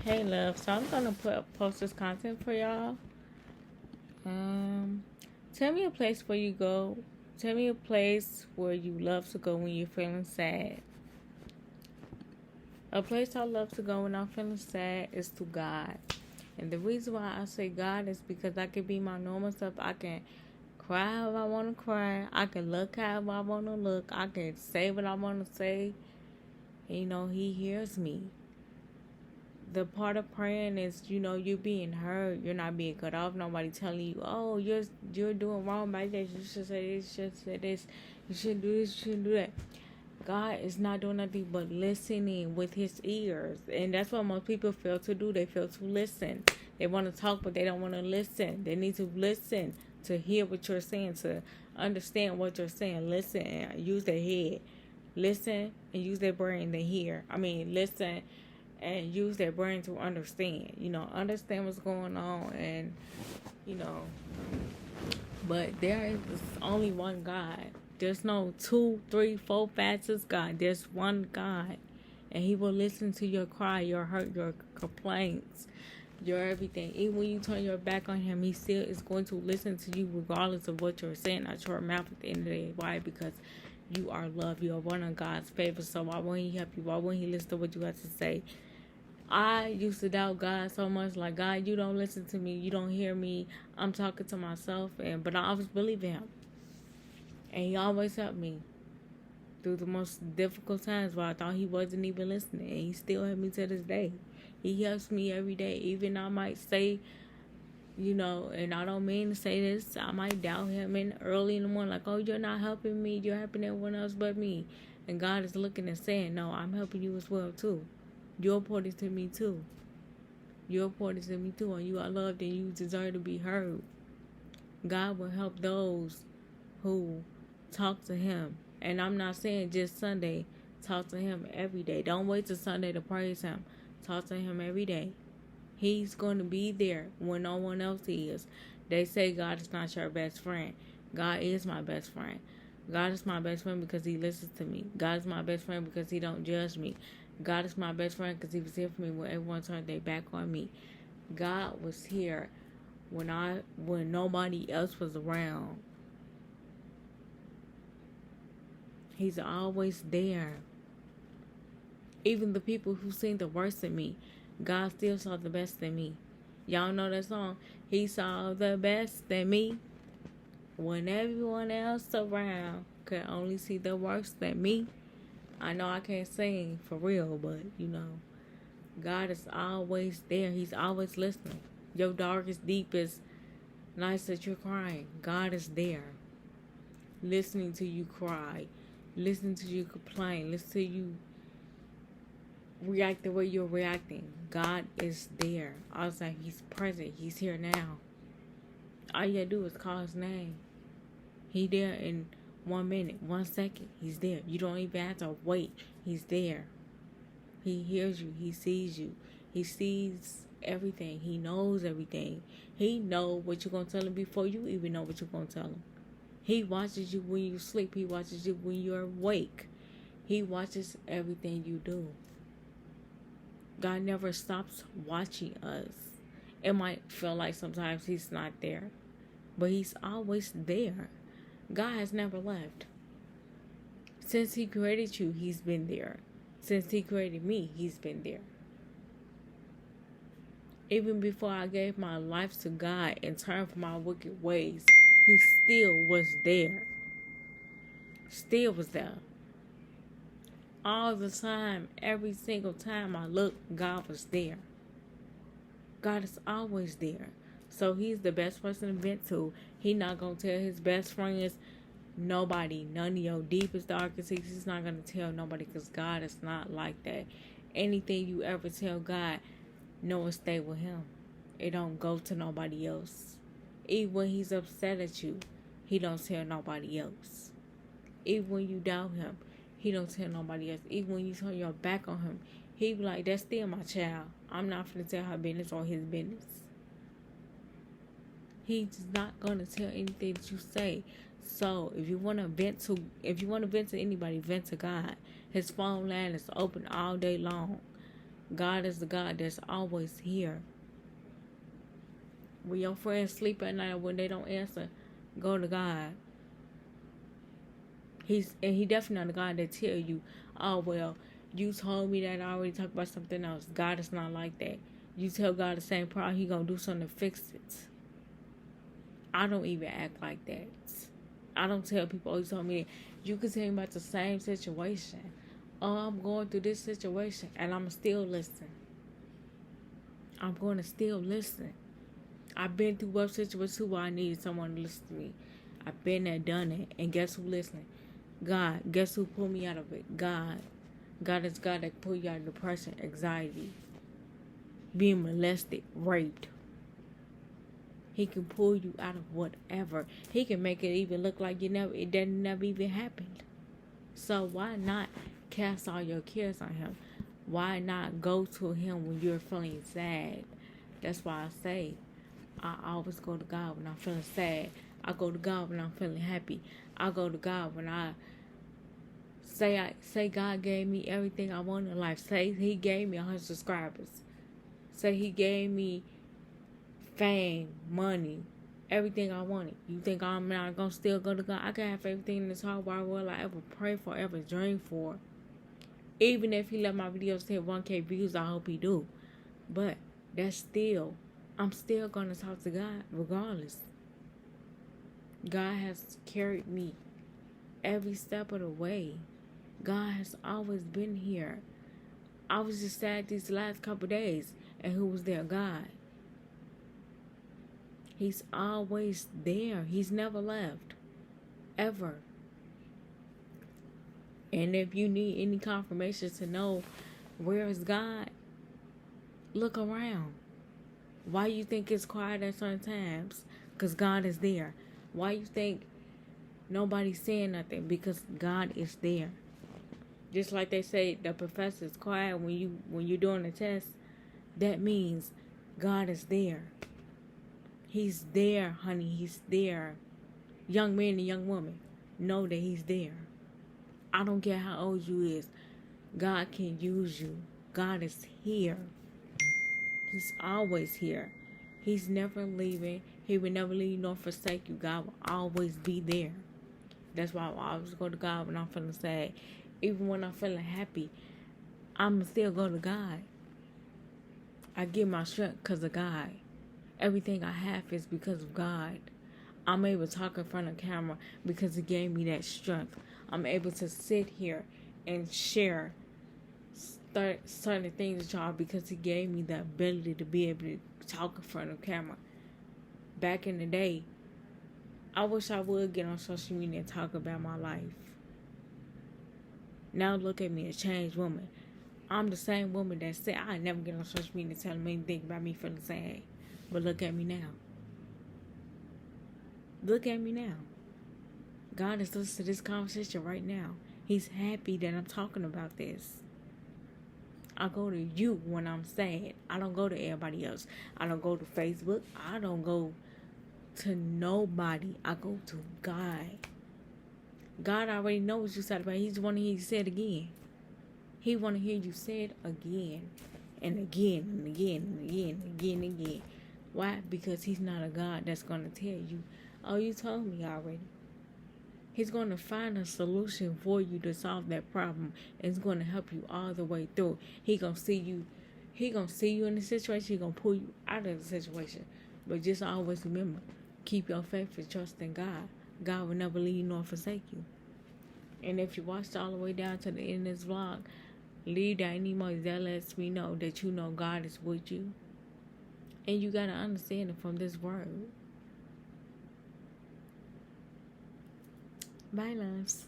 Hey love, so I'm gonna post this content for y'all. Um, Tell me a place where you go. Tell me a place where you love to go when you're feeling sad. A place I love to go when I'm feeling sad is to God. And the reason why I say God is because I can be my normal self. I can cry how I want to cry. I can look how I want to look. I can say what I want to say. And, He hears me. The part of praying is, you being heard. You're not being cut off. Nobody telling you, oh, you're doing wrong by this. You should say this. You should say this. You shouldn't do this. You shouldn't do that. God is not doing nothing but listening with His ears, and that's what most people fail to do. They fail to listen. They want to talk, but they don't want to listen. They need to listen to hear what you're saying, to understand what you're saying. Listen and use their head. Listen and use their brain to hear. Listen and use their brain to understand. Understand what's going on, and you know. But there is only one God. There's no 2, 3, 4 facets God. There's one God, and He will listen to your cry, your hurt, your complaints, your everything. Even when you turn your back on Him, He still is going to listen to you regardless of what you're saying out your mouth at the end of the day. Why? Because you are loved. You are one of God's favorites. So why won't He help you? Why won't He listen to what you have to say? I used to doubt God so much, like, God, you don't listen to me, you don't hear me, I'm talking to myself, but I always believed in Him, and He always helped me through the most difficult times where I thought He wasn't even listening, and He still helped me to this day. He helps me every day. Even I might say, and I don't mean to say this, I might doubt Him early in the morning, like, oh, you're not helping me, you're helping everyone else but me, and God is looking and saying, no, I'm helping you as well too. You're important to me too. You're important to me too, and you are loved, and you deserve to be heard. God will help those who talk to Him. And I'm not saying just Sunday. Talk to Him every day. Don't wait till Sunday to praise Him. Talk to Him every day. He's going to be there when no one else is. They say God is not your best friend. God is my best friend. God is my best friend because He listens to me. God is my best friend because He don't judge me. God is my best friend because He was here for me when everyone turned their back on me. God was here when nobody else was around. He's always there. Even the people who seen the worst in me, God still saw the best in me. Y'all know that song? He saw the best in me when everyone else around could only see the worst in me. I know I can't sing for real, but God is always there. He's always listening. Your darkest, deepest nights that you're crying, God is there. Listening to you cry. Listening to you complain. Listening to you react the way you're reacting. God is there. I was like, He's present. He's here now. All you gotta do is call His name. He there in 1 minute, 1 second. He's there. You don't even have to wait. He's there. He hears you. He sees you. He sees everything. He knows everything. He knows what you're going to tell Him before you even know what you're going to tell Him. He watches you when you sleep. He watches you when you're awake. He watches everything you do. God never stops watching us. It might feel like sometimes He's not there, but He's always there. God has never left. Since He created you, He's been there. Since He created me, He's been there. Even before I gave my life to God and turned from my wicked ways, He still was there. Still was there. All the time, every single time I looked, God was there. God is always there. So He's the best person to vent to. He not going to tell His best friends, nobody, none of your deepest, darkest secrets. He's not going to tell nobody because God is not like that. Anything you ever tell God, know it stay with Him. It don't go to nobody else. Even when He's upset at you, He don't tell nobody else. Even when you doubt Him, He don't tell nobody else. Even when you turn your back on Him, He be like, that's still my child. I'm not finna tell her business or his business. He's not gonna tell anything that you say. So if you wanna vent to anybody, vent to God. His phone line is open all day long. God is the God that's always here. When your friends sleep at night, when they don't answer, go to God. He definitely not the God that tell you, oh well, you told me that I already talked about something else. God is not like that. You tell God the same problem, He gonna do something to fix it. I don't even act like that. I don't tell people, oh, you told me that. You can tell me about the same situation. Oh, I'm going through this situation, and I'm still listening. I'm going to still listen. I've been through rough situations too where I needed someone to listen to me. I've been there, done it, and guess who listening? God. Guess who pulled me out of it? God. God is God that pull you out of depression, anxiety, being molested, raped. He can pull you out of whatever. He can make it even look like it didn't never even happened. So why not cast all your cares on Him? Why not go to Him when you're feeling sad? That's why I say I always go to God when I'm feeling sad. I go to God when I'm feeling happy. I go to God when I say God gave me everything I want in life. Say He gave me 100 subscribers. Say He gave me fame, money, everything I wanted. You think I'm not gonna still go to God? I can have everything in this whole wide world I ever pray for, ever dream for. Even if He let my videos hit 1K views, I hope He do. But that's still, I'm still gonna talk to God regardless. God has carried me every step of the way. God has always been here. I was just sad these last couple days, and who was there? God. He's always there. He's never left. Ever. And if you need any confirmation to know where is God, look around. Why you think it's quiet at certain times? Because God is there. Why you think nobody's saying nothing? Because God is there. Just like they say the professor's quiet when you're doing a test, that means God is there. He's there, honey. He's there. Young man and young woman, know that He's there. I don't care how old you is. God can use you. God is here. He's always here. He's never leaving. He will never leave nor forsake you. God will always be there. That's why I always go to God when I'm feeling sad. Even when I'm feeling happy, I'm still go to God. I get my strength because of God. Everything I have is because of God. I'm able to talk in front of camera because He gave me that strength. I'm able to sit here and share certain things with y'all because He gave me the ability to be able to talk in front of camera. Back in the day, I wish I would get on social media and talk about my life. Now look at me, a changed woman. I'm the same woman that said I never get on social media and tell them anything about me feeling sad. But look at me now. Look at me now. God is listening to this conversation right now. He's happy that I'm talking about this. I go to you when I'm sad. I don't go to everybody else. I don't go to Facebook. I don't go to nobody. I go to God. God already knows what you said about it. He's wanting to hear you say it again. He want to hear you say it again and again and again and again and again and again. Why? Because He's not a God that's going to tell you, oh, you told me already. He's going to find a solution for you to solve that problem. And it's going to help you all the way through. He going to see you in the situation. He going to pull you out of the situation. But just always remember, keep your faith and trust in God. God will never leave you nor forsake you. And if you watched all the way down to the end of this vlog, leave that emoji. That lets me know that you know God is with you. And you got to understand it from this word. Bye, loves.